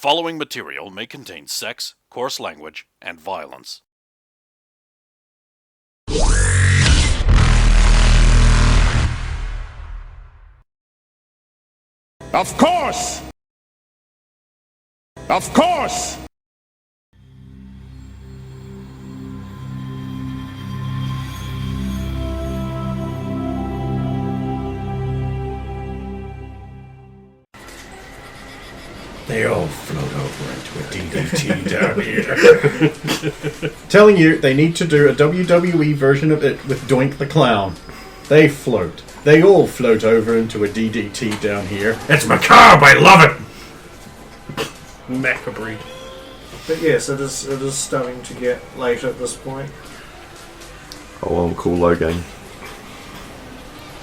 following material may contain sex, coarse language, and violence. Of course! Of course! They all float over into a DDT down here. Telling you, they need to do a WWE version of it with Doink the Clown. They float. They all float over into a DDT down here. It's macabre, I love it! Macabre. But yes, it is starting to get late at this point. Oh, I'm cool low game.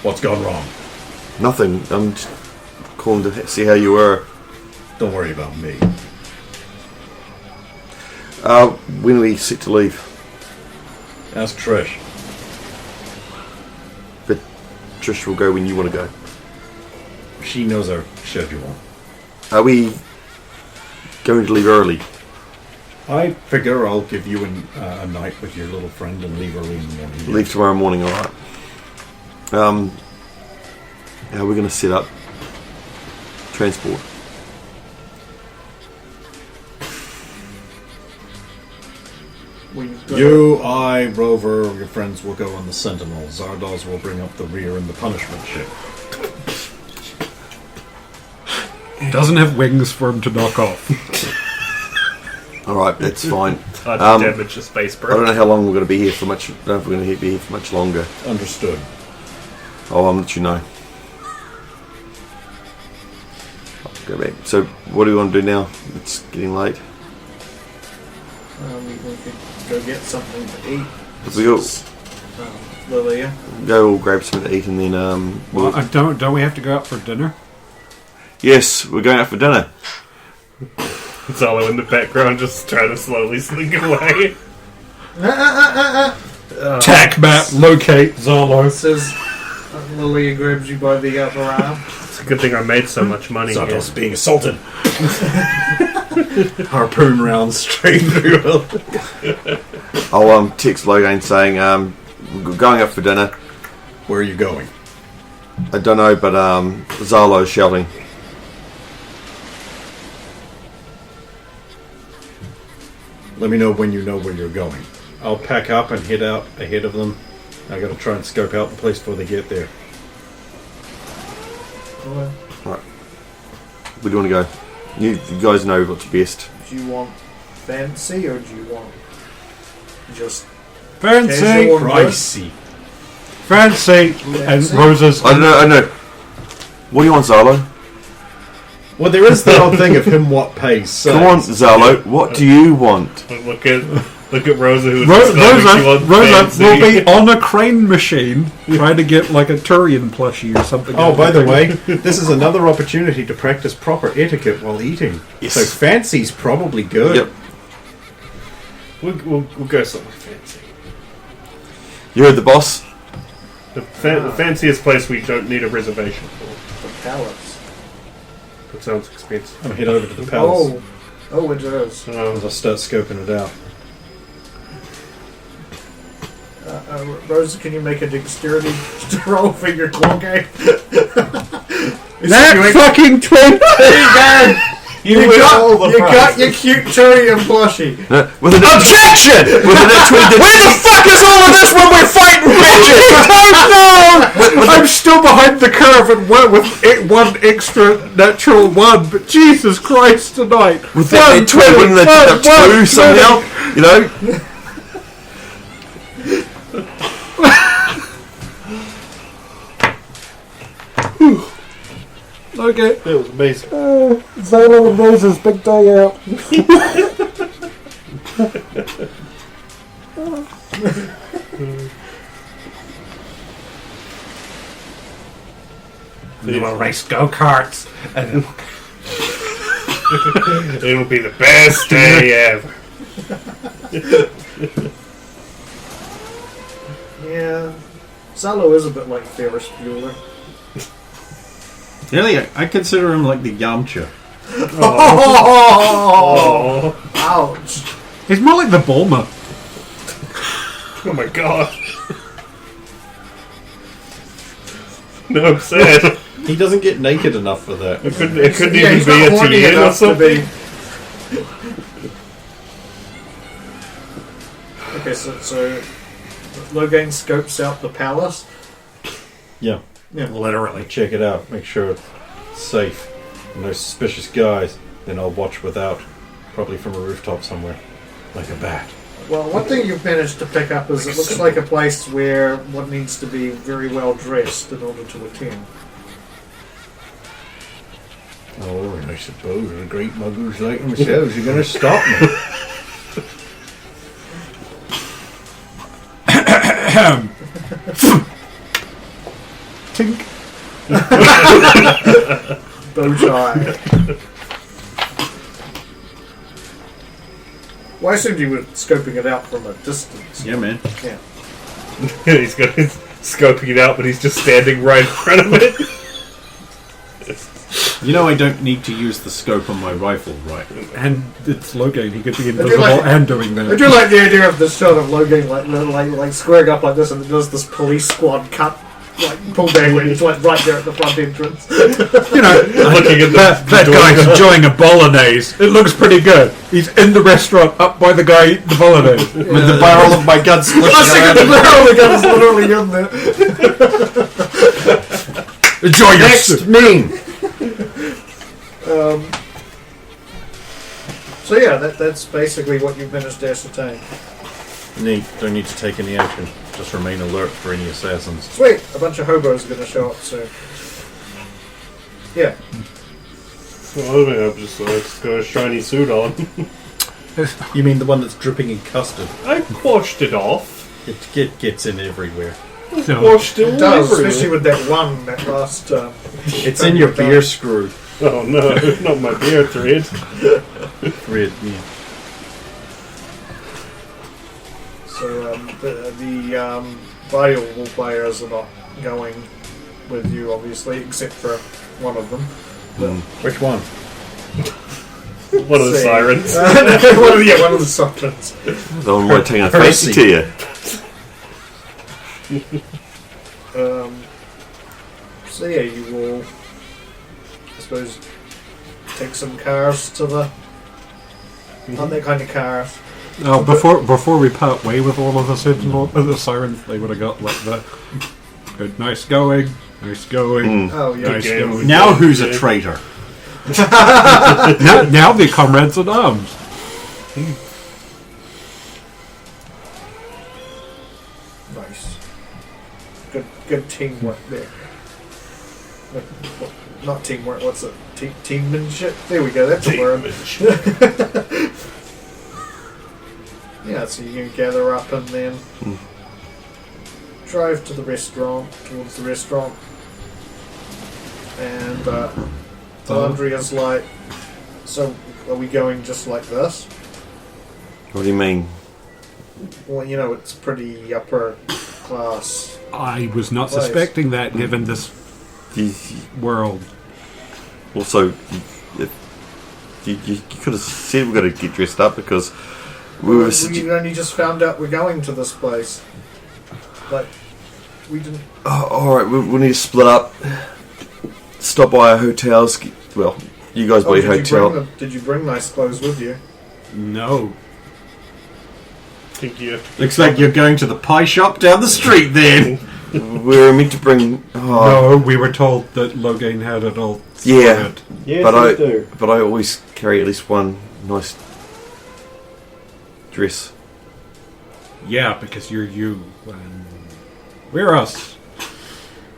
What's gone wrong? Nothing. I'm just calling to see how you were. Don't worry about me. When are we set to leave? Ask Trish. But Trish will go when you want to go. She knows our schedule. Are we going to leave early? I figure I'll give you a night with your little friend and leave early in the morning. Leave tomorrow morning, alright. How are we going to set up transport? You, I, Rover, your friends will go on the Sentinel. Zardoz will bring up the rear in the punishment ship. Doesn't have wings for him to knock off. Alright, that's fine. Hard to damage the space I bro. don't know how long we're going to be here for much. I don't know if we're going to be here for much longer. Understood. I'll let you know. I'll go back. So, what do we want to do now? It's getting late. We could go get something to eat. If we go, Lilia. go grab something to eat and then Well, don't we have to go out for dinner? yes, we're going out for dinner. Zalo in the background just trying to slowly slink away. Tac map, locate Zalo. Says Lilia grabs you by the upper arm. It's a good thing I made so much money here. Zardoz being assaulted. Harpoon rounds straight through. I'll text Logan saying we're going out for dinner. Where are you going? I don't know, but Zalo's shouting. Let me know when you know where you're going. I'll pack up and head out ahead of them. I gotta try and scope out the place before they get there. Right. Where do you want to go? You guys know what's best. Do you want fancy or do you want just Fancy! casual and Pricey. Fancy! And Rosa's... I don't know. What do you want, Zalo? Well, there is the old thing of him what pays. So. Come on, Zalo. What do you want? Look at Rosa, who's Rosa will be on a crane machine trying to get like a Turian plushie or something. Oh, by the way, this is another opportunity to practice proper etiquette while eating. Yes. So fancy's probably good. Yep. We'll go somewhere fancy. You heard the boss? The fanciest place we don't need a reservation for. the palace? That sounds expensive. I'm head over to the palace. Oh, it is. As I start scoping it out. Rosa, can you make a dexterity roll for your claw game? That fucking 20! You got your cute Turian plushie. With an objection! With an Where the fuck is all of this when we're fighting midgets? I don't know! I'm still behind the curve and with one extra natural one, but Jesus Christ tonight. with that 20 winning the two somehow, you know? Okay. That was amazing. Zalo and Rosa's big day out. We will race go-karts. And It'll be the best day ever. Yeah. Zalo is a bit like Ferris Bueller. Really, I consider him like the Yamcha. Oh! Ouch! He's more like the Bulma. Oh my god. No, I'm sad. He doesn't get naked enough for that. It couldn't Yeah, even he's be not a horny TN or enough to something. be. Okay, so Logain scopes out the palace. Yeah. Literally. Check it out. Make sure it's safe. No suspicious guys. Then I'll watch without. Probably from a rooftop somewhere. Like a bat. Well, one thing you've managed to pick up is it looks like a place where one needs to be very well dressed in order to attend. Oh, and I suppose the great muggles like themselves are going to stop me. Tink. Bow tie. Well, I assumed you were scoping it out from a distance. Yeah, man. Yeah. He's got his scoping it out, but he's just standing right in front of it. You know I don't need to use the scope on my rifle, right? And it's Logain. He could be do invisible like- and doing I that. do like the idea of this shot of Logan like squaring up like this, and it does this police squad cut, like pull back when he's like right there at the front entrance. You know, Looking at that guy's enjoying a bolognese. It looks pretty good. He's in the restaurant up by the guy eating the bolognese. With the barrel of my gun I splashing was thinking the around. barrel of the gun is literally in there. Enjoy your Next, soup. me! So yeah, that's basically what you've managed to ascertain. Neat. Don't need to take any action. Just remain alert for any assassins. Sweet, a bunch of hobos are going to show up soon. Yeah. Well, I've just got a shiny suit on. You mean the one that's dripping in custard? I washed it off. It gets in everywhere. No. Washed it It does, everywhere. especially with that last. It's in your beer screw. Oh no, not my beer thread. Red, yeah. So the valuable players are not going with you, obviously, except for one of them. Which one? One of the See. sirens. one of the sirens. The one where taking a fancy to you. So yeah, you will, I suppose, take some cars to the. Not that kind of cars. Now, before we part way with all of the sirens, they would have got like the good, nice going. Oh yeah. Nice Game. going. Now who's a traitor? Now the comrades at arms. Nice. Good teamwork there. Not teamwork. What's it? Teammanship. There we go. That's a word. Yeah. So you can gather up and then drive to the restaurant, towards the restaurant, and Andrea's like, "So are we going just like this?" What do you mean? Well, you know, it's pretty upper class. I was not Nice. suspecting that, given this You, world. also, you could have said we've got to get dressed up because we were. We only just found out we're going to this place. Like, we didn't. Oh, alright, we need to split up. Stop by our hotels. Well, you guys by your hotel. Did you bring nice clothes with you? No. Thank you. Looks like you're going to the pie shop down the street then. We were meant to bring. Oh, No, we were told that Logain had it all. yeah. sorted. Yes, But I always carry at least one nice dress. Yeah, because you're you. And we're us.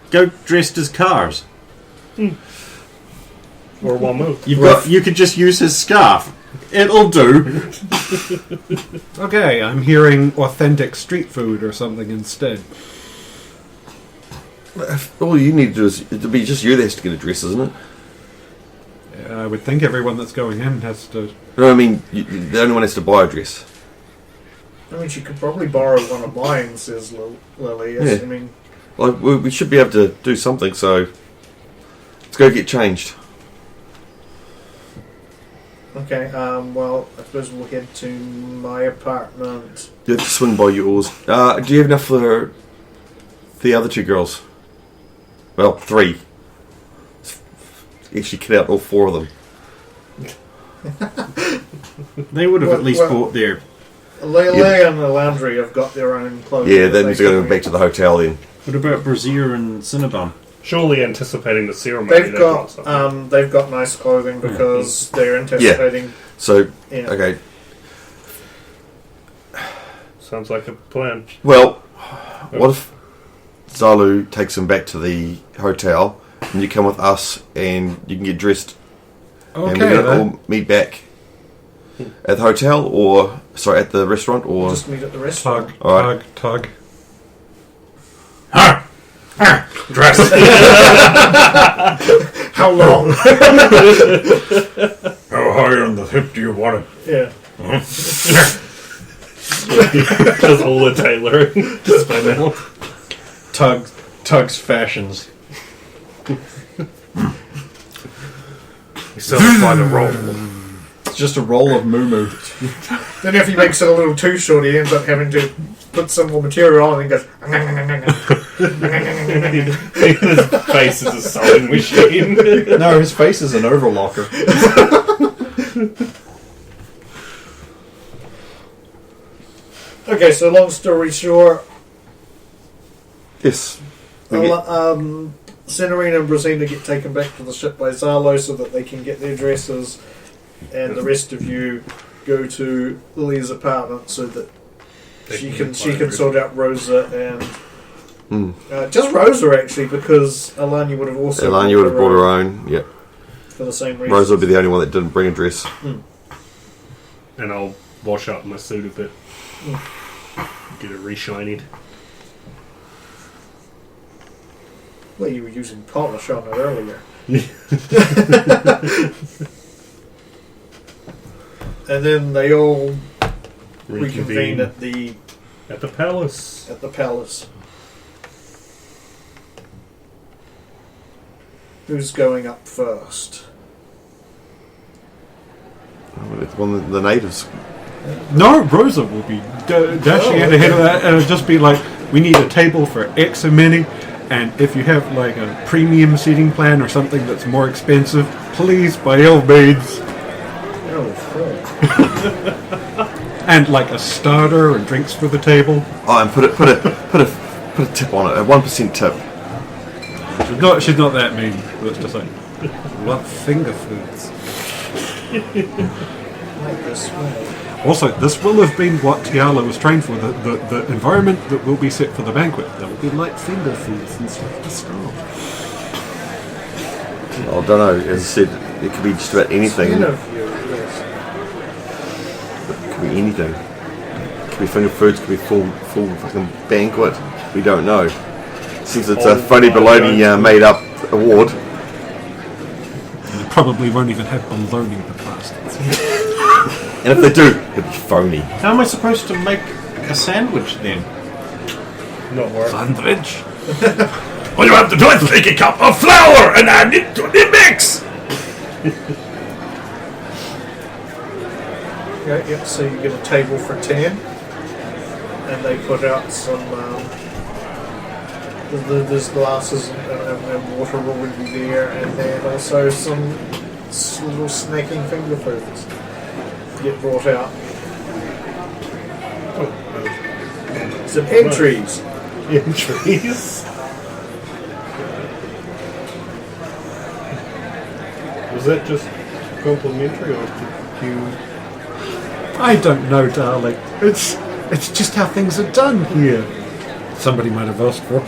Go dressed as cars. Or one move. You could just use his scarf. It'll do. Okay, I'm hearing authentic street food or something instead. All you need to do is it'll be just you that has to get a dress, isn't it? I would think everyone that's going in has to. No, I mean the only one has to buy a dress. I mean, she could probably borrow one of mine, says Lily. Yeah. I mean, Like we should be able to do something. So let's go get changed. Okay, well, I suppose we'll head to my apartment. You have to swing by yours. Do you have enough for the other 2 girls? Well, 3. Actually, cut out all 4 of them. They would have Well- at least well- bought their. Leia and the laundry have got their own clothing. Yeah, that then they we're going can back to the hotel then. What about Brazier and Cinnabon? Surely anticipating the ceremony. They've got nice clothing because they're anticipating. So, Yeah. okay. Sounds like a plan. Well, what if Zalu takes them back to the hotel and you come with us and you can get dressed and Okay, we're going to then. all meet back at the hotel or, sorry, at the restaurant or... Just meet at the restaurant. Tug, Alright. tug, tug. Dress. How long? How high on the hip do you want it? Yeah. Does all the tailoring. Just by now. Tug's fashions. We satisfy the role. It's just a roll of moo. Then if he makes it a little too short, he ends up having to put some more material on and goes. His face is a sewing machine. No, his face is an overlocker. Okay, so long story short, Yes. We get- Cinerine and Brazina get taken back to the ship by Zalo so that they can get their dresses, and the rest of you go to Lily's apartment so that she can sort out Rosa and just Rosa actually, because Alanya would have also Elania would have brought her own. Yeah. for the same reason. Rosa would be the only one that didn't bring a dress. And I'll wash up my suit a bit. Get it re-shinied. Well, you were using polish on it earlier. And then they all reconvene at the palace. palace. Who's going up first? It's one of the natives. No, Rosa will be dashing out ahead of that, and it'll just be like, we need a table for X and many, and if you have like a premium seating plan or something that's more expensive, please, by all means. Oh, fuck. And like a starter and drinks for the table. Oh, and put a tip on it, a 1% tip. She's not that mean. Let's just say, love finger foods. Right this way. Also, this will have been what Tiala was trained for. The environment that will be set for the banquet. There will be light finger foods and stuff to start. I don't know, as I said, it could be just about anything. Interview, yes. It could be anything. It could be finger foods, it could be full fucking banquet. We don't know. Since it's a phony baloney made up award. They probably won't even have baloney, the bastards. And if they do, it'll be phony. How am I supposed to make a sandwich then? Not work. Sandwich. All you have to do is take a cup of flour and add it to the mix. Okay, yep, so you get a table for 10. And they put out some... there's glasses and water will already be there. And then also some little snacking finger foods get brought out. Some entries. Entries. Was that just complimentary or did you... I don't know, darling. It's just how things are done here. Somebody might have asked for.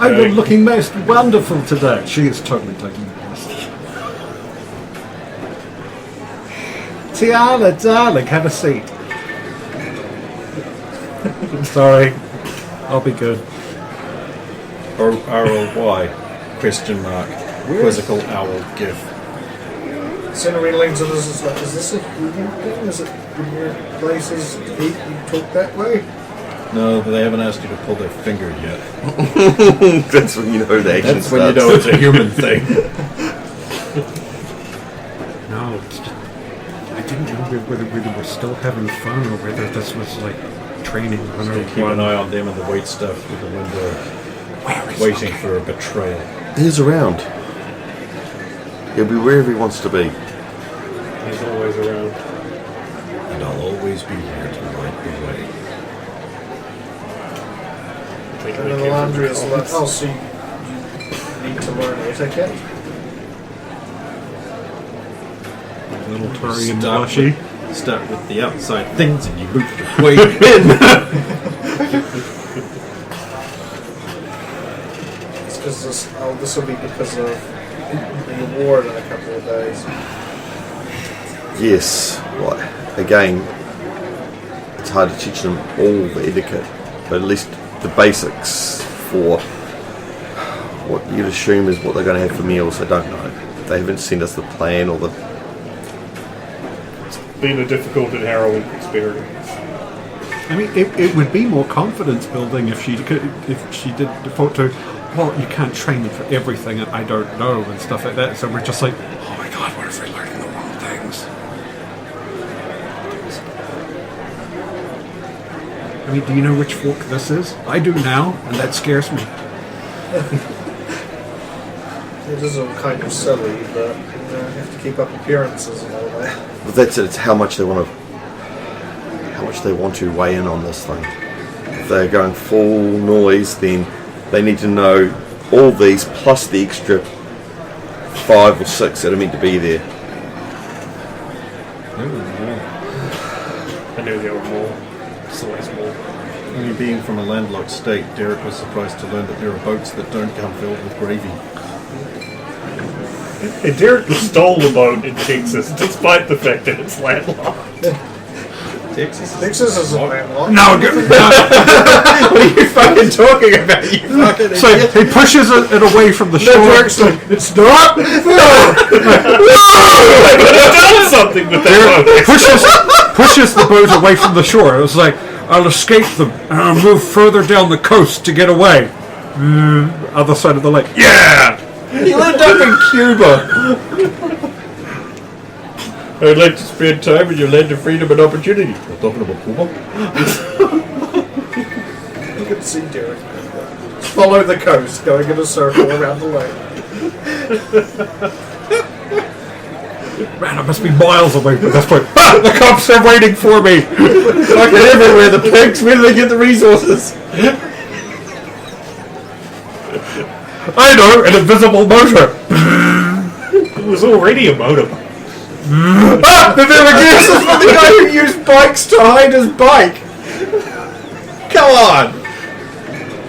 You're looking most wonderful today. She is totally taking the piss. Tiala, darling, have a seat. Sorry, I'll be good. ROY? Question mark. Quizzical owl gif. Cinerine leans to this is like, is this a human thing? Is it in your places you talk that way? No, they haven't asked you to pull their finger yet. That's when you know the action That's when you starts. know it's a human thing. No, it's just, I didn't know whether we were still having fun or whether this was like training. I don't know. Keep an eye on them and the wait stuff with the window, waiting for a betrayal. He's around. He'll be wherever he wants to be. He's always around. And I'll always be here to light the way. And then the laundry is like, oh, so you need to learn etiquette? Little Turi and Blushy. Start with the outside things and you move your way in. It's because this will be because of the award in a couple of days. Yes. Well, again, it's hard to teach them all the etiquette, but at least the basics for what you'd assume is what they're going to have for meals. I don't know. They haven't sent us the plan or the. Been a difficult and harrowing experience. I mean, it would be more confidence building if she did default to, well, you can't train me for everything and I don't know and stuff like that. So we're just like, oh my god, what if they're learning the wrong things? I mean, do you know which fork this is? I do now, and that scares me. It is all kind of silly, but you have to keep up appearances and all that. But that's it. It's how much they want to weigh in on this thing. If they're going full noise, then they need to know all these plus the extra 5 or 6 that are meant to be there. I knew there were more. It's always more. I mean, being from a landlocked state, Derek was surprised to learn that there are boats that don't come filled with gravy. And Derek stole the boat in Texas, despite the fact that it's landlocked. Texas isn't landlocked. No, What are you fucking talking about? You fucking so he pushes it away from the shore. Derek's like, it's not! I could have done something with that boat. pushes the boat away from the shore. It was like, I'll escape them and I'll move further down the coast to get away. Other side of the lake. Yeah! He lived up in Cuba. I'd like to spend time in your land of freedom and opportunity. We're talking about Cuba? You can see Derek. Follow the coast, going in a circle around the lake. Man, I must be miles away from this point. Ah, the cops are waiting for me! Fucking everywhere, the pigs, where do they get the resources? I know, an invisible motor! It was already a motorbike. Ah! The This is for the guy who used bikes to hide his bike! Come on!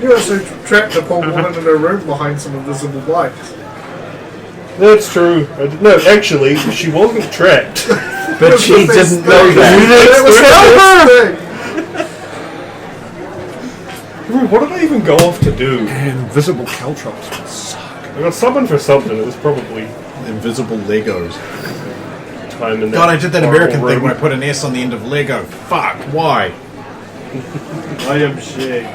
You also trapped a poor woman in a room behind some invisible bikes. That's true. No, actually, she wasn't trapped. But she didn't know that. It was What did I even go off to do? And invisible caltrops would suck. I got summoned for something. It was probably Invisible Legos. time in that. God, I did that horrible American thing room. where I put an S on the end of Lego. Fuck, why? I am Shay.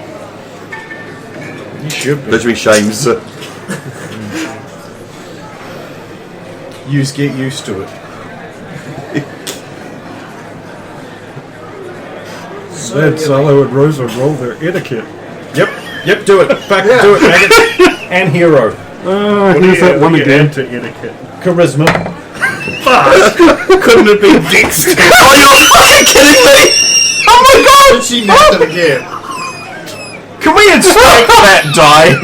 You should be. Literally shames. Get used to it. Then Salo and Rosa roll their etiquette. Yep, do it. Back, do it, maggot. And hero. Who's that one again? To etiquette. Charisma. Couldn't have been Dexter. Are you fucking kidding me? Oh my god! She missed it again. Can we inspect that die?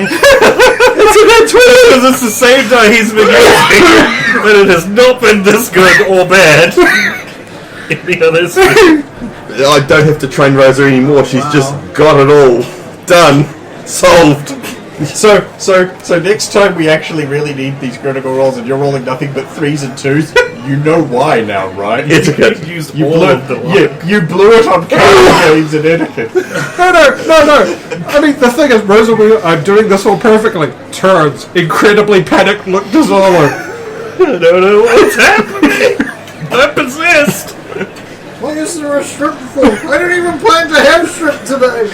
Because it's the same die he's been using, but it has not been this good or bad. Any others? I don't have to train Rosa anymore. She's just got it all. Done. Solved. So next time we actually really need these critical rolls and you're rolling nothing but 3s and 2s, you know why now, right? Etiquette. Used You all blew, of the you blew it on card games and etiquette. No. I mean, the thing is, Rosa, I'm doing this all perfectly. Turns, incredibly panicked, look to Salo. I don't know what's happening. I'm possessed. Why is there a shrimp fork? I didn't even plan to have shrimp today.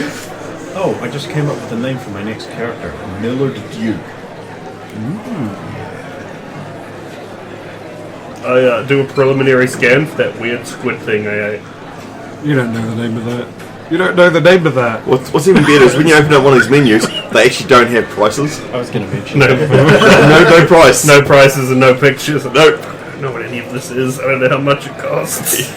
Oh, I just came up with a name for my next character. Millard Duke. I do a preliminary scan for that weird squid thing I ate. You don't know the name of that. You don't know the name of that. What's even better is when you open up one of these menus, they actually don't have prices. I was going to mention No, No price. no prices and no pictures. No, I don't know what any of this is. I don't know how much it costs.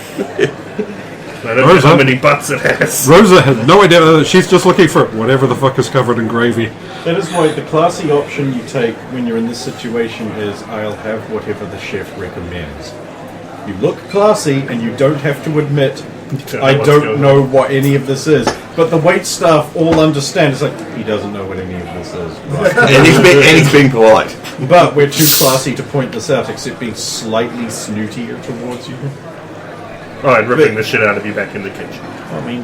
I don't know how many butts it has. Rosa has no idea. She's just looking for whatever the fuck is covered in gravy. That is why the classy option you take when you're in this situation is I'll have whatever the chef recommends. You look classy and you don't have to admit I don't know what any of this is. But the wait staff all understand. It's like, he doesn't know what any of this is. Right. and he's being polite. But we're too classy to point this out, except being slightly snootier towards you. Alright, ripping the shit out of you back in the kitchen. I mean,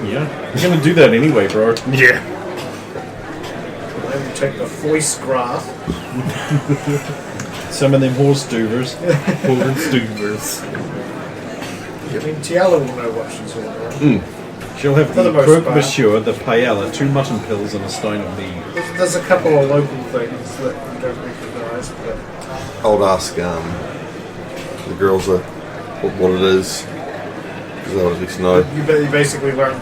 yeah. You're going to do that anyway, bro. Yeah. Then you take the foie gras. Some of them horse duvers. I mean, Tiala will know what she's ordering. She'll have For the the most croque part. monsieur, the paella, 2 mutton pills, and a stone of mead. There's a couple of local things that you don't recognise, but I'll ask the girls what it is. Because they'll at least know. you basically learn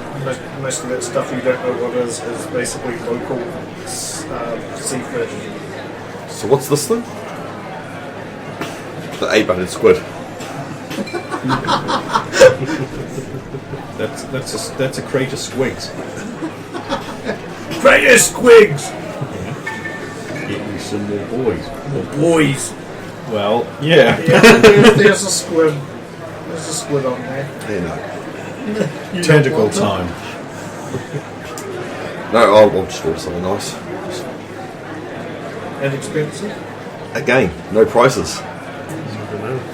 most of that stuff you don't know what is basically local seafood. So what's this thing? The 8-butted squid. That's a crate of squigs. Greater squigs! Get you some more boys. Boys! Well, yeah. Yeah, there's a squid. There's a squid on there. Yeah, no. You don't Tentacle want them? time. No, I'll just order something nice. And expensive? Again, no prices.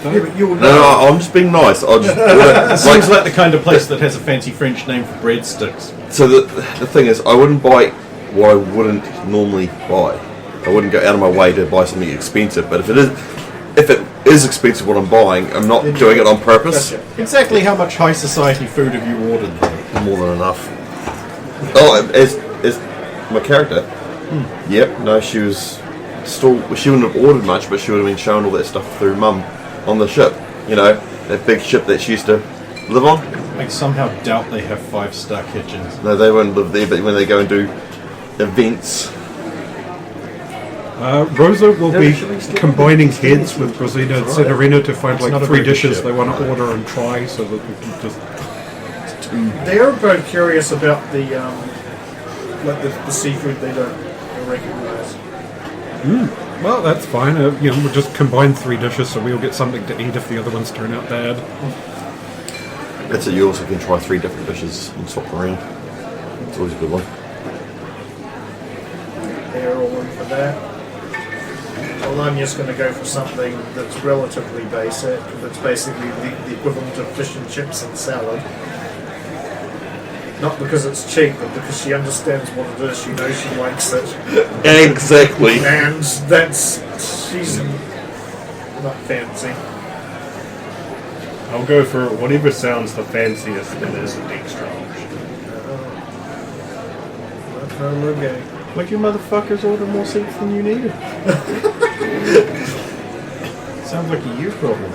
Yeah, but you'll No, know. I'm just being nice. I'll just It seems like the kind of place that has a fancy French name for breadsticks. So the thing is, I wouldn't buy what I wouldn't normally buy. I wouldn't go out of my way to buy something expensive. But if it is expensive what I'm buying, I'm not doing it on purpose. Gotcha. Exactly how much high society food have you ordered, though? More than enough. Oh, as my character. Yep. No, she was still. She wouldn't have ordered much, but she would have been shown all that stuff through Mum on the ship. You know, that big ship that she used to live on. I somehow doubt they have 5-star kitchens. No, they won't live there. But when they go and do events, Rosa will be combining heads with Rosina and Severina to find not like a 3 very good dishes ship. they want to order and try, so that we can just. They're both curious about the the seafood they don't recognise. Well, that's fine. We'll just combine 3 dishes, so we'll get something to eat if the other ones turn out bad. that's it. You also can try 3 different dishes and swap around. It's always a good one. They're all in for that. Well, I'm just going to go for something that's relatively basic. That's basically the equivalent of fish and chips and salad. Not because it's cheap, but because she understands what it is. She knows she likes it. Exactly. And she's not fancy. I'll go for whatever sounds the fanciest that is an extra option. No game. Would you motherfuckers order more seats than you needed? Sounds like a you problem.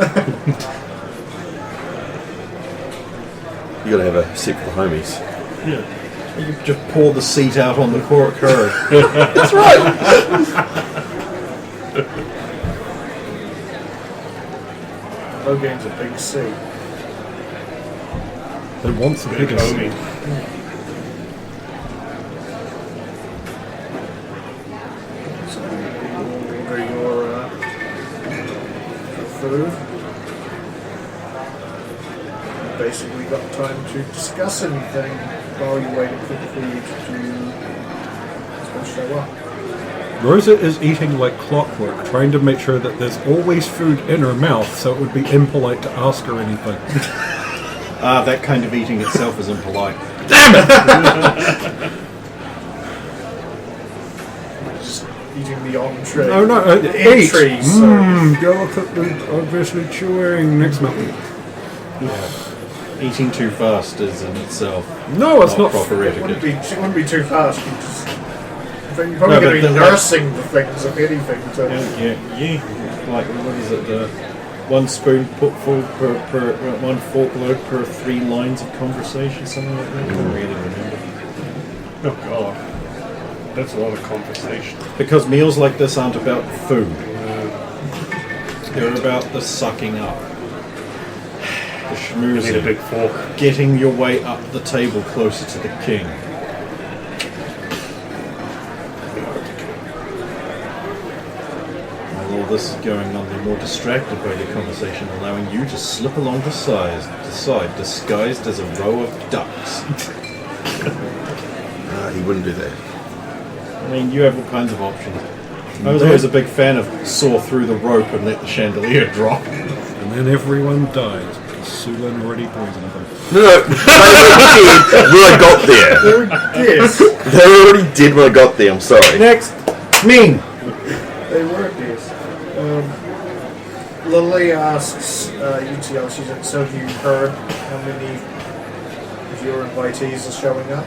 You gotta have a seat for the homies. You just pour the seat out on the cork curd. That's right. Logan's a big C. They want the Big biggest. homie. So you order your food. Basically got time to discuss anything while you're waiting for the food to show up. Rosa is eating like clockwork, trying to make sure that there's always food in her mouth, so it would be impolite to ask her anything. That kind of eating itself is impolite. Just eating the entree. No, no, the eat. entries. Delicately, obviously chewing. Next mountain. Eating too fast is in itself No, it's not. proper It wouldn't etiquette. be, she wouldn't be too fast. You're probably No, going to but be the- nursing the things, if anything. To, Yeah. Like, what is it? one spoonful per one forkload per 3 lines of conversation, something like that. I don't really remember. Oh god. That's a lot of conversation. Because meals like this aren't about food. They're about the sucking up. The You need a schmoozing. big fork. Getting your way up the table closer to the king. While all this is going on, they're more distracted by the conversation, allowing you to slip along the side disguised as a row of ducks. He wouldn't do that. I mean, you have all kinds of options. I was always a big fan of saw through the rope and let the chandelier drop. And then everyone dies because Sulan already poisoned them. No, they were dead when I got there. Yes, They were already dead when I got there, I'm sorry. Next, Ming. they were, yes. Lily asks UTL, she said, so have you heard how many of your invitees are showing up?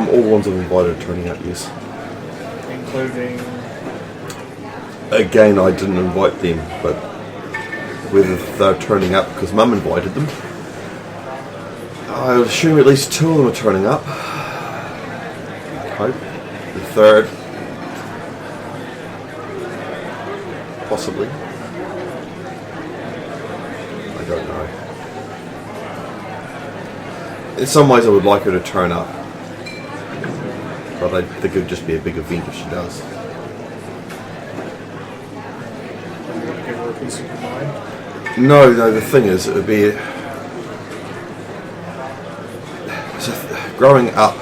All ones I've invited are turning up, yes. Including... Again, I didn't invite them, but whether they're turning up because Mum invited them, I would assume at least 2 of them are turning up. I hope. The third, possibly. I don't know. In some ways, I would like her to turn up, but I think it would just be a big event if she does. You want to give her a piece of your mind? No, the thing is, it would be... growing up,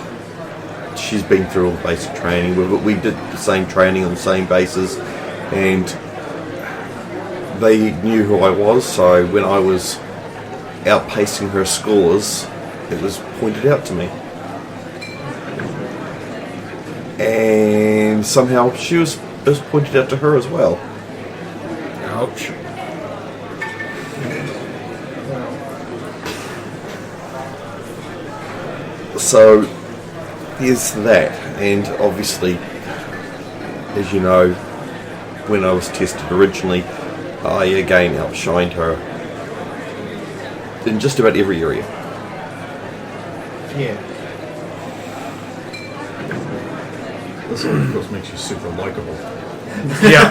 she's been through all the basic training. We did the same training on the same basis, and they knew who I was, so when I was outpacing her scores, it was pointed out to me. And somehow it was pointed out to her as well. Ouch. So there's that, and obviously, as you know, when I was tested originally, I again outshined her in just about every area. Yeah. This one, of course, makes you super likable. Yeah.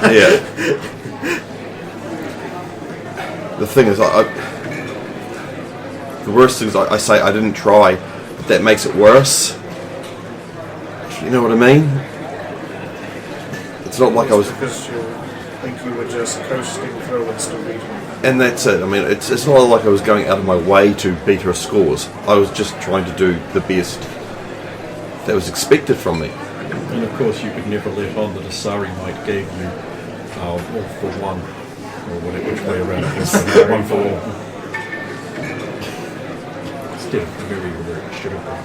The thing is, the worst thing is I say I didn't try, but that makes it worse. You know what I mean? It's not like I was... Because you think you were just coasting through and still beating her. And that's it. I mean, it's not like I was going out of my way to beat her scores. I was just trying to do the best that was expected from me. And of course, you could never let on that Asari might gave you all for one, or whatever, which way around it is. One for all. Instead of very where it should have been.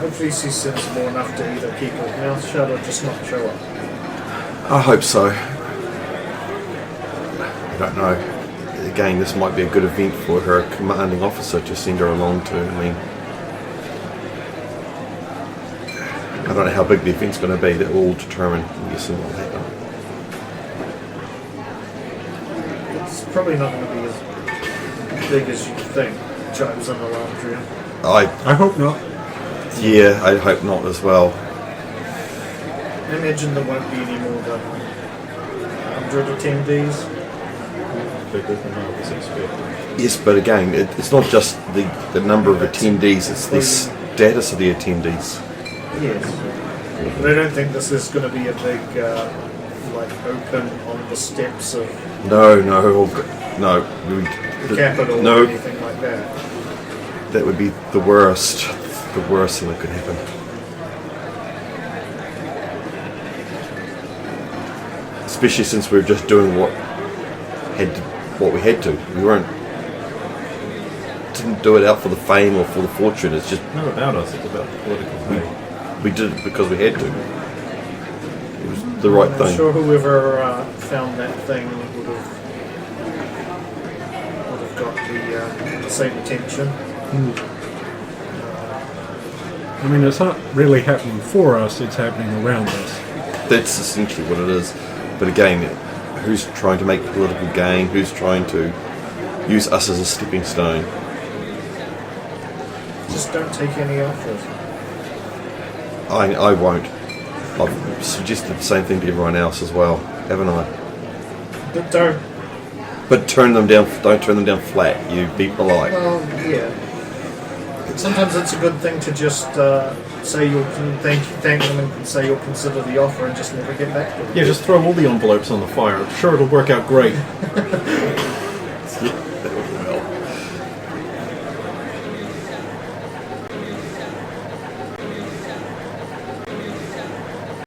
Hopefully she's sensible enough to either keep her mouth shut or just not show up. I hope so. I don't know. Again, this might be a good event for her commanding officer to send her along to. I mean, I don't know how big the event's going to be. That will determine, I'm guessing, what will happen. It's probably not going to be as big as you think. Chimes on the lounge room. I hope not. Yeah, I hope not as well. I imagine there won't be any more than 100 attendees. Bigger than I was expecting. Yes, but again, it's not just the number of attendees, it's the status of the attendees. Yes. But I don't think this is going to be a big, like, open on the steps of No. the Capitol no, or anything like that. that would be the worst thing that could happen. Especially since we were just doing what we had to. We didn't do it out for the fame or for the fortune. It's just Not about us, it's about the political pay. we did it because we had to. It was the right I'm thing. sure whoever found that thing would have got the same attention. I mean, it's not really happening for us, it's happening around us. That's essentially what it is. But again, who's trying to make political gain, who's trying to use us as a stepping stone. Just don't take any offers. I won't. I've suggested the same thing to everyone else as well, haven't I? But don't. But turn them down. Don't turn them down flat. You be polite. Well, yeah. Sometimes it's a good thing to just say you'll thank them and say you'll consider the offer and just never get back to them. Yeah, just throw all the envelopes on the fire. I'm sure it'll work out great.